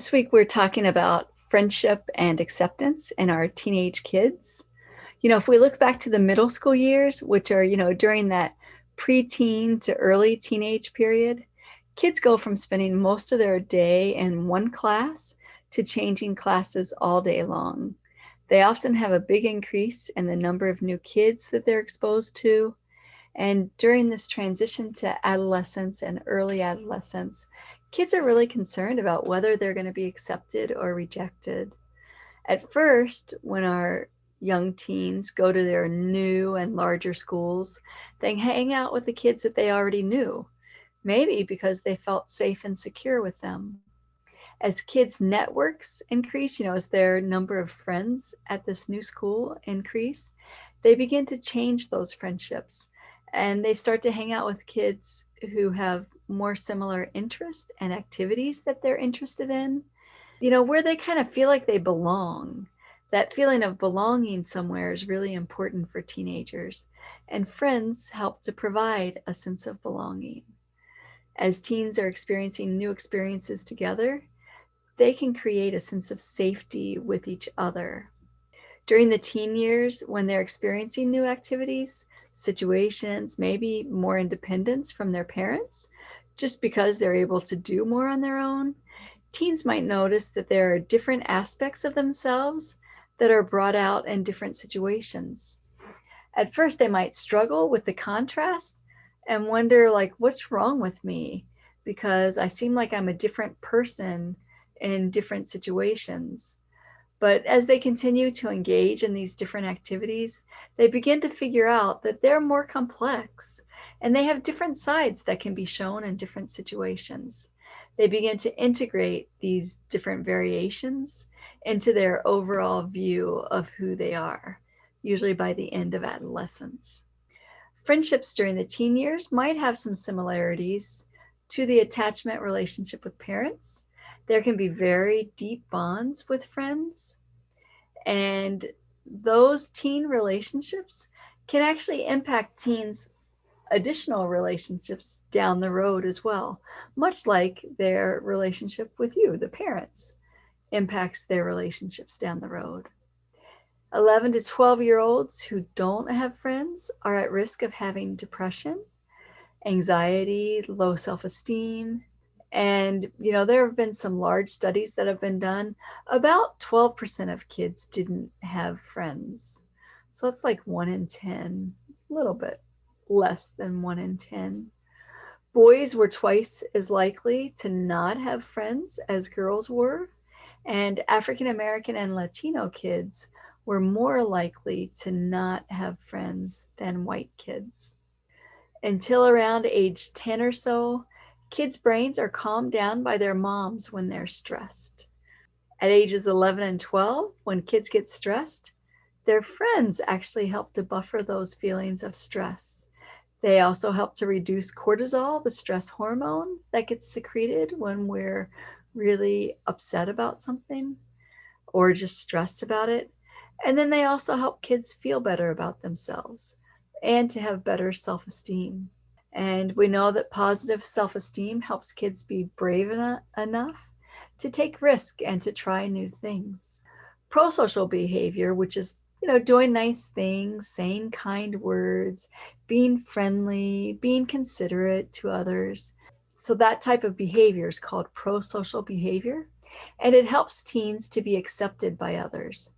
This week, we're talking about friendship and acceptance in our teenage kids. If we look back to the middle school years, which are, during that preteen to early teenage period, kids go from spending most of their day in one class to changing classes all day long. They often have a big increase in the number of new kids that they're exposed to. And during this transition to adolescence and early adolescence, kids are really concerned about whether they're going to be accepted or rejected. At first, when our young teens go to their new and larger schools, they hang out with the kids that they already knew, maybe because they felt safe and secure with them. As kids' networks increase, as their number of friends at this new school increase, they begin to change those friendships and they start to hang out with kids who have more similar interests and activities that they're interested in, where they kind of feel like they belong. That feeling of belonging somewhere is really important for teenagers, and friends help to provide a sense of belonging. As teens are experiencing new experiences together, they can create a sense of safety with each other. During the teen years, when they're experiencing new activities, situations, maybe more independence from their parents, just because they're able to do more on their own, teens might notice that there are different aspects of themselves that are brought out in different situations. At first, they might struggle with the contrast and wonder, like, what's wrong with me? Because I seem like I'm a different person in different situations. But as they continue to engage in these different activities, they begin to figure out that they're more complex and they have different sides that can be shown in different situations. They begin to integrate these different variations into their overall view of who they are, usually by the end of adolescence. Friendships during the teen years might have some similarities to the attachment relationship with parents. There can be very deep bonds with friends, and those teen relationships can actually impact teens' additional relationships down the road as well, much like their relationship with you, the parents, impacts their relationships down the road. 11 to 12-year-olds who don't have friends are at risk of having depression, anxiety, low self-esteem. And, there have been some large studies that have been done. About 12% of kids didn't have friends. So it's like 1 in 10, a little bit less than 1 in 10. Boys were twice as likely to not have friends as girls were. And African American and Latino kids were more likely to not have friends than white kids. Until around age 10 or so, kids' brains are calmed down by their moms when they're stressed. At ages 11 and 12, when kids get stressed, their friends actually help to buffer those feelings of stress. They also help to reduce cortisol, the stress hormone that gets secreted when we're really upset about something or just stressed about it. And then they also help kids feel better about themselves and to have better self-esteem. And we know that positive self-esteem helps kids be brave enough to take risk and to try new things. Pro-social behavior, which is, doing nice things, saying kind words, being friendly, being considerate to others. So that type of behavior is called pro-social behavior, and it helps teens to be accepted by others.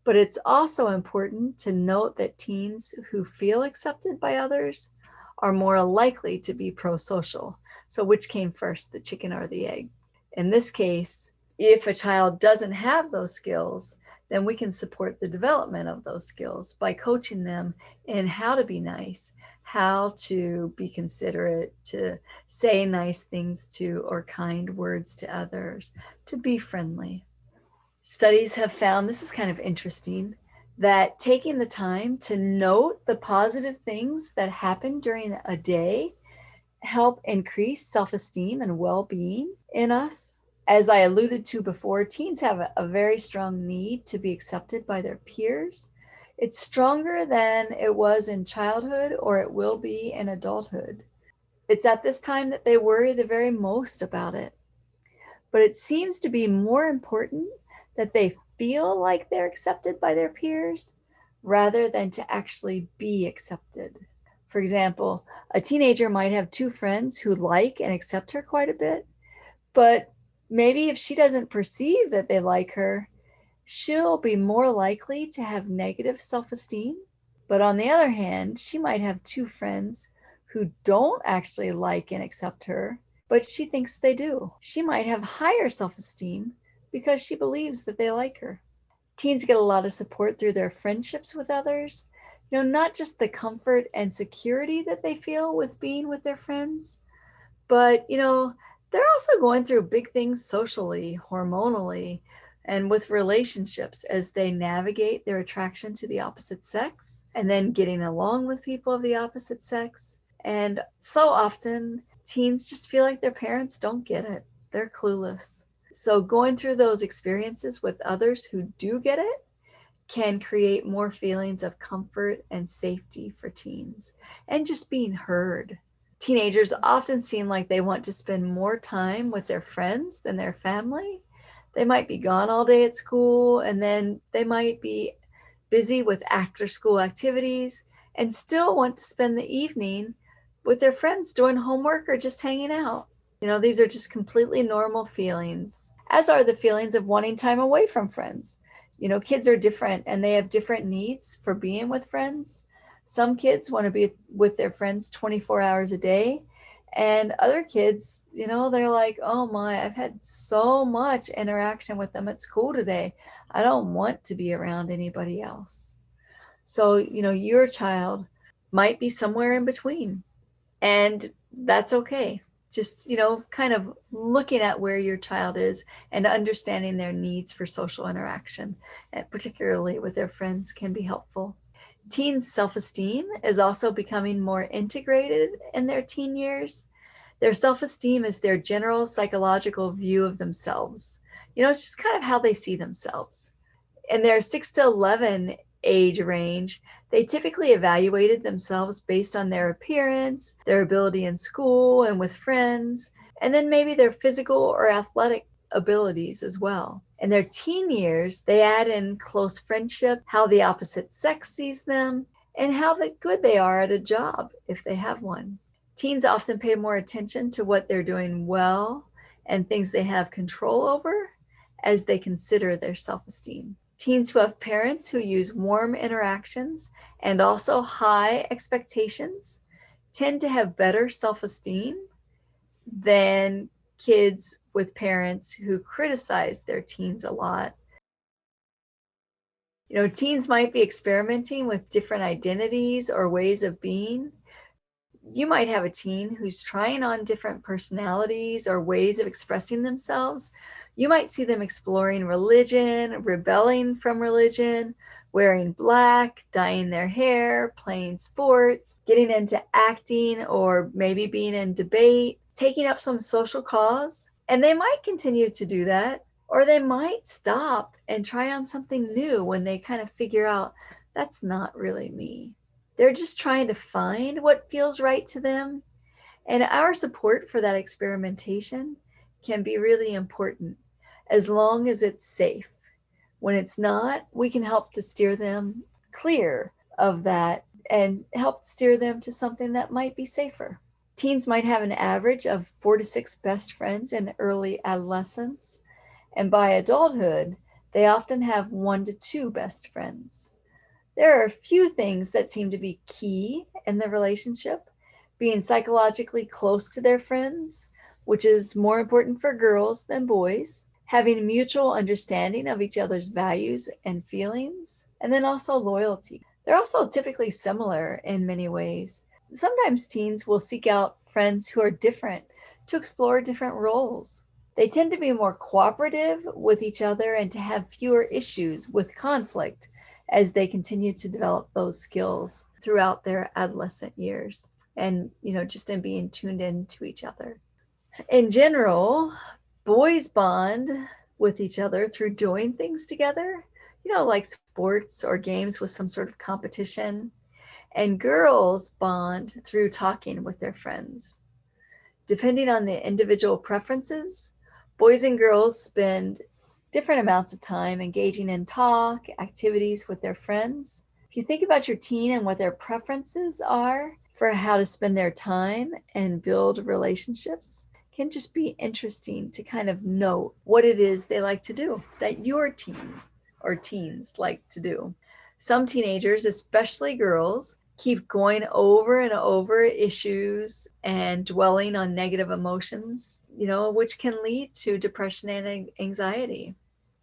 But it's also important to note that teens who feel accepted by others are more likely to be pro-social. So which came first, the chicken or the egg? In this case, if a child doesn't have those skills, then we can support the development of those skills by coaching them in how to be nice, how to be considerate, to say nice things to or kind words to others, to be friendly. Studies have found, this is kind of interesting, that taking the time to note the positive things that happen during a day help increase self-esteem and well-being in us. As I alluded to before, teens have a very strong need to be accepted by their peers. It's stronger than it was in childhood or it will be in adulthood. It's at this time that they worry the very most about it. But it seems to be more important that they feel like they're accepted by their peers rather than to actually be accepted. For example, a teenager might have two friends who like and accept her quite a bit, but maybe if she doesn't perceive that they like her, she'll be more likely to have negative self esteem. But on the other hand, she might have two friends who don't actually like and accept her, but she thinks they do. She might have higher self esteem because she believes that they like her. Teens get a lot of support through their friendships with others. Not just the comfort and security that they feel with being with their friends, but, they're also going through big things socially, hormonally, and with relationships as they navigate their attraction to the opposite sex and then getting along with people of the opposite sex. And so often, teens just feel like their parents don't get it. They're clueless. So going through those experiences with others who do get it can create more feelings of comfort and safety for teens and just being heard. Teenagers often seem like they want to spend more time with their friends than their family. They might be gone all day at school, and then they might be busy with after school activities and still want to spend the evening with their friends doing homework or just hanging out. These are just completely normal feelings, as are the feelings of wanting time away from friends. Kids are different and they have different needs for being with friends. Some kids want to be with their friends 24 hours a day. And other kids, they're like, oh my, I've had so much interaction with them at school today. I don't want to be around anybody else. So, your child might be somewhere in between, and that's okay. Just, kind of looking at where your child is and understanding their needs for social interaction, and particularly with their friends, can be helpful. Teens' self-esteem is also becoming more integrated in their teen years. Their self-esteem is their general psychological view of themselves. It's just kind of how they see themselves. In their 6 to 11 age range, they typically evaluated themselves based on their appearance, their ability in school and with friends, and then maybe their physical or athletic abilities as well. In their teen years, they add in close friendship, how the opposite sex sees them, and how good they are at a job if they have one. Teens often pay more attention to what they're doing well and things they have control over as they consider their self-esteem. Teens who have parents who use warm interactions and also high expectations tend to have better self-esteem than kids with parents who criticize their teens a lot. Teens might be experimenting with different identities or ways of being. You might have a teen who's trying on different personalities or ways of expressing themselves. You might see them exploring religion, rebelling from religion, wearing black, dyeing their hair, playing sports, getting into acting, or maybe being in debate, taking up some social cause. And they might continue to do that, or they might stop and try on something new when they kind of figure out that's not really me. They're just trying to find what feels right to them. And our support for that experimentation can be really important as long as it's safe. When it's not, we can help to steer them clear of that and help steer them to something that might be safer. Teens might have an average of 4 to 6 best friends in early adolescence, and by adulthood, they often have 1 to 2 best friends. There are a few things that seem to be key in the relationship: being psychologically close to their friends, which is more important for girls than boys, having mutual understanding of each other's values and feelings, and then also loyalty. They're also typically similar in many ways. Sometimes teens will seek out friends who are different to explore different roles. They tend to be more cooperative with each other and to have fewer issues with conflict as they continue to develop those skills throughout their adolescent years and, just in being tuned in to each other. In general, boys bond with each other through doing things together, like sports or games with some sort of competition. And girls bond through talking with their friends. Depending on the individual preferences, Boys and girls spend different amounts of time engaging in talk, activities with their friends. If you think about your teen and what their preferences are for how to spend their time and build relationships, it can just be interesting to kind of note what it is they like to do that your teen or teens like to do. Some teenagers, especially girls, keep going over and over issues and dwelling on negative emotions, which can lead to depression and anxiety.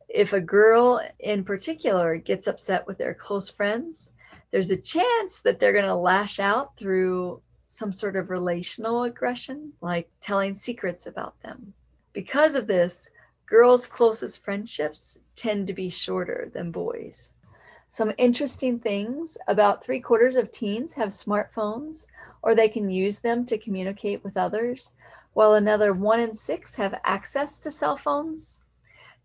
If a girl in particular gets upset with their close friends, there's a chance that they're going to lash out through some sort of relational aggression, like telling secrets about them. Because of this, girls' closest friendships tend to be shorter than boys. Some interesting things: about 3/4 of teens have smartphones or they can use them to communicate with others, while another 1 in 6 have access to cell phones.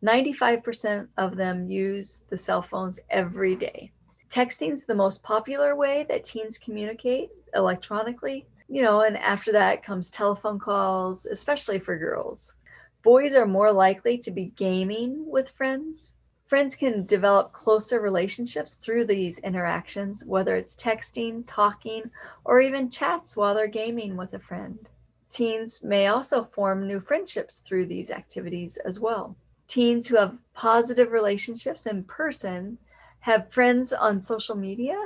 95% of them use the cell phones every day. Texting is the most popular way that teens communicate electronically, and after that comes telephone calls, especially for girls. Boys are more likely to be gaming with friends. Friends can develop closer relationships through these interactions, whether it's texting, talking, or even chats while they're gaming with a friend. Teens may also form new friendships through these activities as well. Teens who have positive relationships in person have friends on social media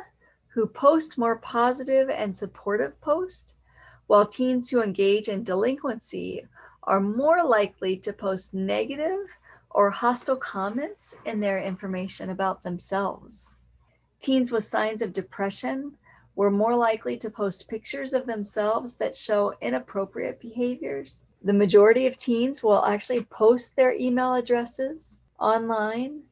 who post more positive and supportive posts, while teens who engage in delinquency are more likely to post negative or hostile comments in their information about themselves. Teens with signs of depression were more likely to post pictures of themselves that show inappropriate behaviors. The majority of teens will actually post their email addresses online,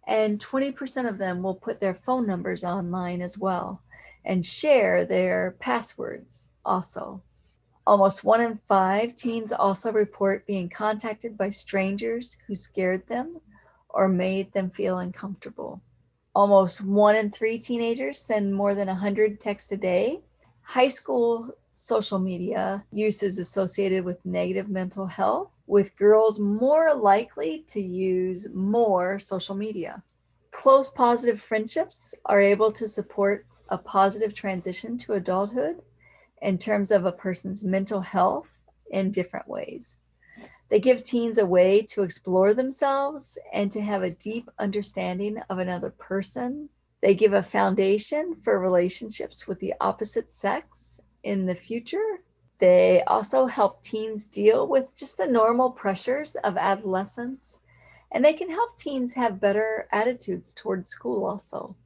and 20% of them will put their phone numbers online as well and share their passwords also. Almost 1 in 5 teens also report being contacted by strangers who scared them or made them feel uncomfortable. Almost 1 in 3 teenagers send more than 100 texts a day. High school social media use is associated with negative mental health, with girls more likely to use more social media. Close positive friendships are able to support a positive transition to adulthood in terms of a person's mental health in different ways. They give teens a way to explore themselves and to have a deep understanding of another person. They give a foundation for relationships with the opposite sex in the future. They also help teens deal with just the normal pressures of adolescence, and they can help teens have better attitudes towards school also.